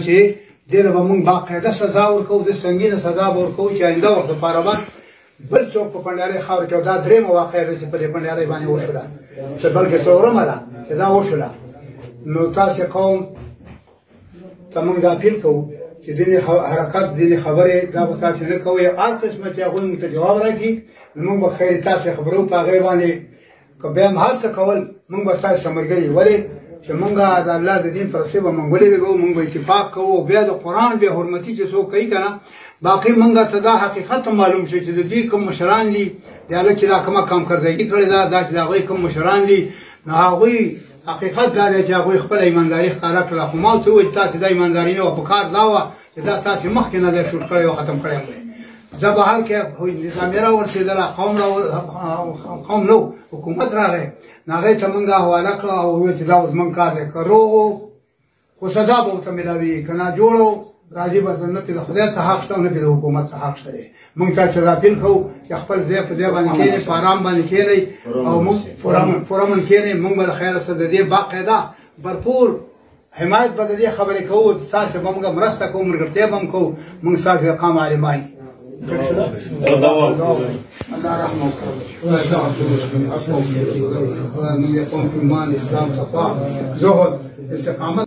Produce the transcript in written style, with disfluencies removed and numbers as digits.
چې دغه به موږ باقاعده سزا ورکوو، د سنګینه سزا به ورکوو چې آینده وخت لپاره به بل څوک په پنډیالۍ خاوره کې دا درېیمه واقعه ده چې په دې پنډیالۍ باندې وشوله، چې بلکې څلورمه ده چې دا وشوله. نو تاسې قوم ته موږ دا اپیل کوو چې ځینې حرکت ځینې خبرې دا به تاسې نه کوئ، هر قسمه چې هغوی موږ ته جواب راکړي نو موږ به خیر تاسې خبرو په هغې باندې که بیا هم هر څه کول موږ به ستاسې سره ملګري یو. ولې چې موږ د الله د دین پر اساس به موږ ولېږو، موږ به اتفاق کوو، بیا د قرآن بې حرمتي چې څوک کوي که نه باقي موږ ته دا حقیقت معلوم شي چې د دې کوم مشران دي د هغه چې دا کومه کامکردګي کړې ده، دا چې د هغوی کوم مشران دي نو هغوی حقیقت دا دی چې هغوی خپله ایمانداري ښکاره کړله. خو ما ورته وویل چې تاسې دا ایمانداري نه وه، په کار دا وه چې دا تاسې مخکې نه دی شروع کړی او ختم کړی وی. زه به حال کې نظامیه راورسېدله، قوم نو حکومت راغی، نو هغې ته موږ حواله کړه او وویل چې دا اوس زموږ کار دی، که روغ و خو سزا به ورته میلاوي، که ناجوړ و راځي به نه پرې د خدای څه حق شته او نه پرې د حکومت څه حق شته دی. موږ تاسې ته اپیل کوو چې خپل ځای په ځای باندې کښېنئ، په ارام باندې کښېنئ او موږ پرامن کښېنئ. موږ به د خیره سره د دې باقاعده بھرپور حمایت به د دې خبرې کوو، تاسې به موږ مرسته کوو، ملګرتیا به هم کوو. موږ ستاسې د قام عالمان یو. الله رحمه وکړي، خدای دغه خدای موږ یې قوم په ایمان اسلام تقوا زهد استقامت